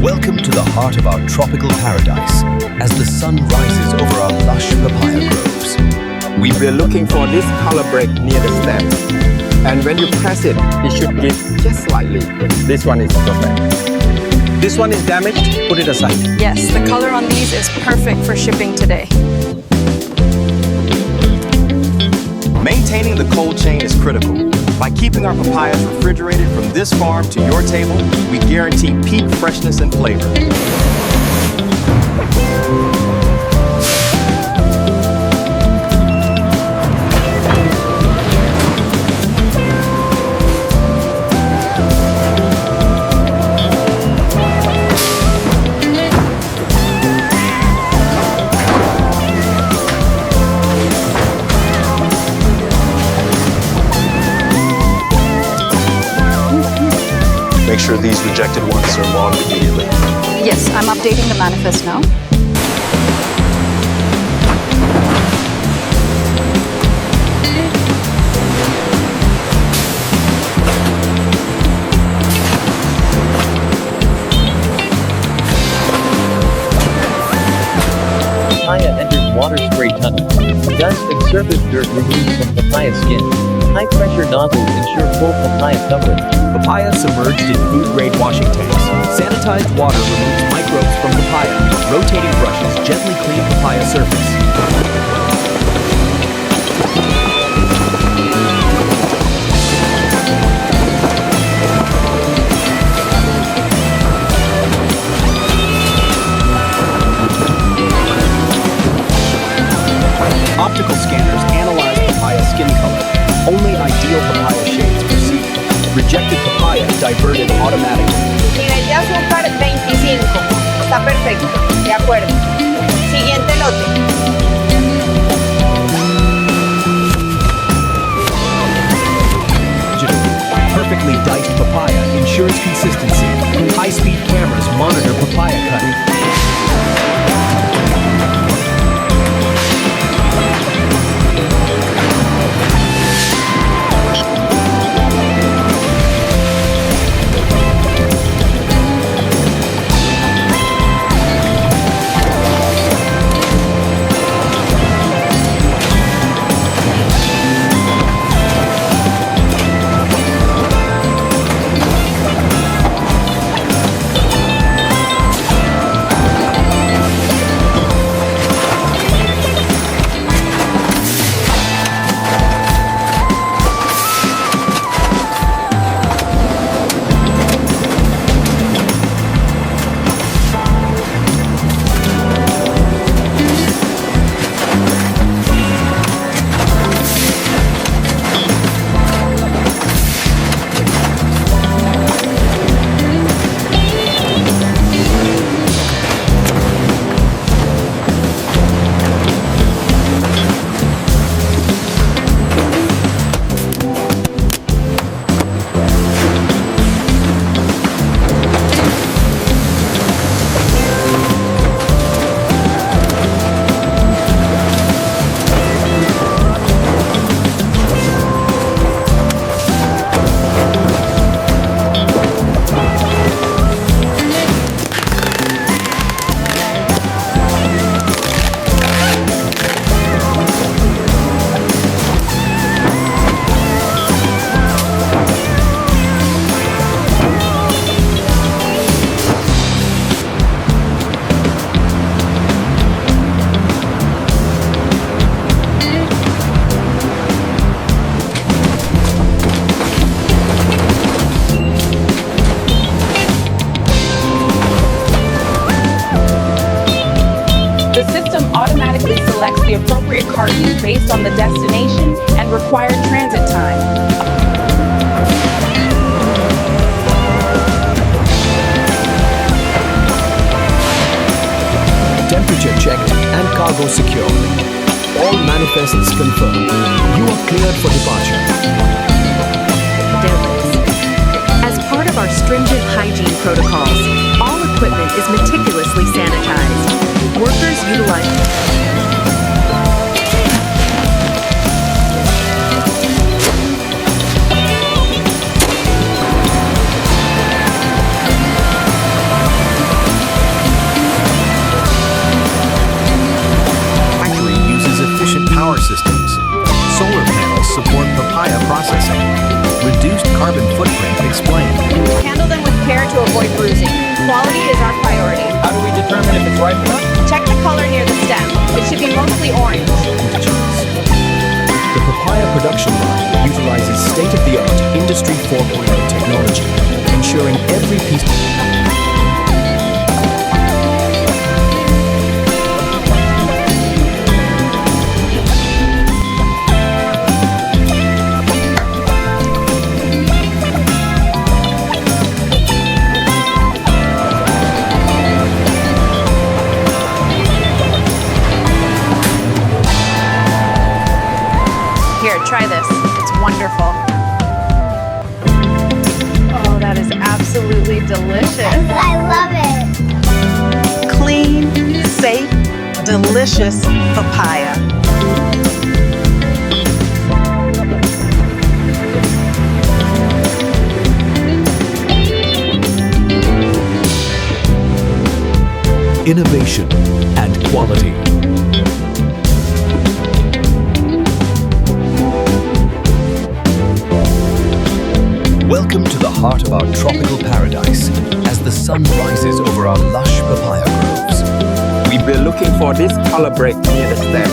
Welcome to the heart of our tropical paradise as the sun rises over our lush papaya groves. We're looking for this color break near the stem. And when you press it, it should give just slightly. This one is perfect. This one is damaged, put it aside. Yes, the color on these is perfect for shipping today. Maintaining the cold chain is critical. By keeping our papayas refrigerated from this farm to your table, we guarantee peak freshness and flavor. Make sure these rejected ones are logged immediately. Yes, I'm updating the manifest now. Papaya enters water spray tunnel. Dust and surface dirt removed from papaya skin. High-pressure nozzles ensure full papaya coverage. Papaya submerged in food-grade washing tanks. Sanitized water removes microbes from papaya. Rotating brushes gently clean papaya surface. Optical scanners analyze papaya skin color. Only ideal papaya shades proceed. Rejected papaya diverted automatically. Nivel de azúcar 25. Está perfecto. De acuerdo. Siguiente lote. Perfectly diced papaya ensures consistency. High-speed cameras monitor papaya cutting. Automatically selects the appropriate carton based on the destination and required transit time. Temperature checked and cargo secured. All manifests confirmed. You are cleared for departure. As part of our stringent hygiene protocols, all equipment is meticulously sanitized. Workers utilize avoid bruising. Quality is our priority. How do we determine if it's ripe enough? Check the color near the stem. It should be mostly orange. The papaya production line utilizes state-of-the-art Industry 4.0 technology, ensuring every piece. Here, try this. It's wonderful. Oh, that is absolutely delicious. I love it. Clean, safe, delicious papaya. Innovation and quality. Welcome to the heart of our tropical paradise as the sun rises over our lush papaya groves. We've been looking for this color break near the stem.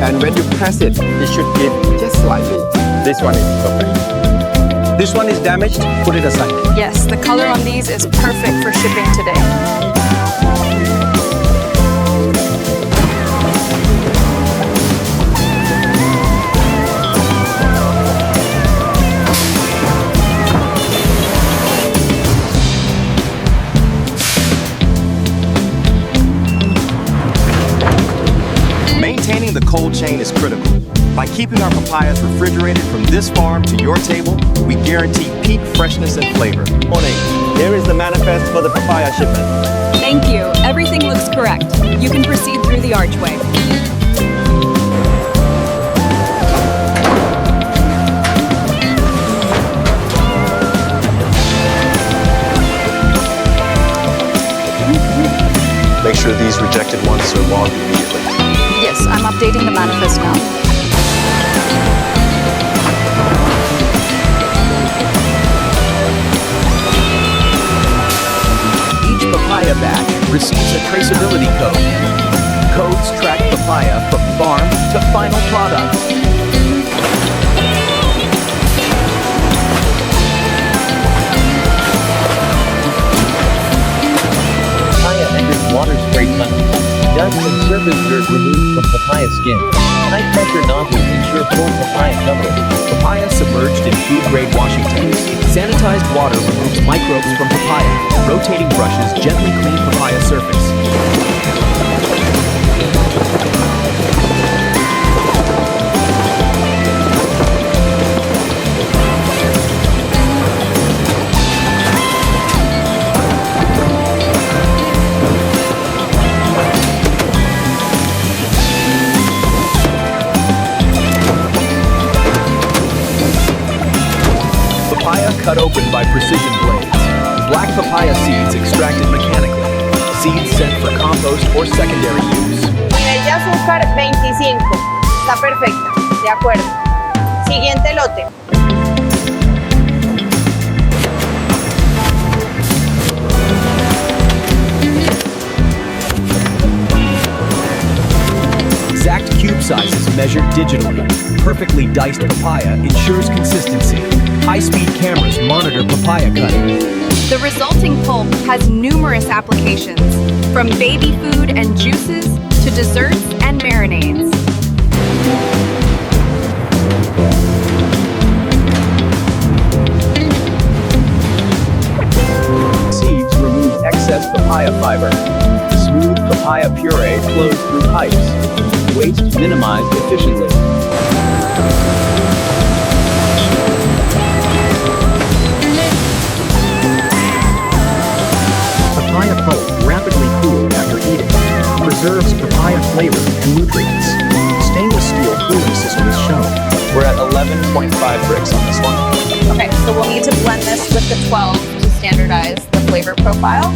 And when you press it, it should give just slightly. This one is perfect. This one is damaged, put it aside. Yes, the color on these is perfect for shipping today. Maintaining the cold chain is critical. By keeping our papayas refrigerated from this farm to your table, we guarantee peak freshness and flavor. Morning. Here is the manifest for the papaya shipment. Thank you. Everything looks correct. You can proceed through the archway. Make sure these rejected ones are logged immediately. Yes, I'm updating the manifest now. Each papaya batch receives a traceability code. Codes track papaya from farm to final product. Papaya enters water spray tunnel. Dust and surface dirt removed from papaya skin. High pressure nozzles ensure full papaya coverage. Papaya submerged in food-grade washing tanks. Sanitized water removes microbes from papaya. Rotating brushes gently clean papaya surface. Papaya cut open by precision blades. Black papaya seeds extracted mechanically. Seeds sent for compost or secondary use. Nivel de azúcar 25. Está perfecta. De acuerdo. Siguiente lote. Exact cube sizes measured digitally. Perfectly diced papaya ensures consistency. High-speed cameras monitor papaya cutting. The resulting pulp has numerous applications, from baby food and juices to desserts and marinades. Seeds remove excess papaya fiber. Smooth papaya puree flows through pipes. Waste minimized efficiently. Papaya pulp rapidly cooled after eating. Preserves papaya flavor and nutrients. Stainless steel cooling system is shown. We're at 11.5 bricks on this one. Okay, so we'll need to blend this with the 12 to standardize the flavor profile.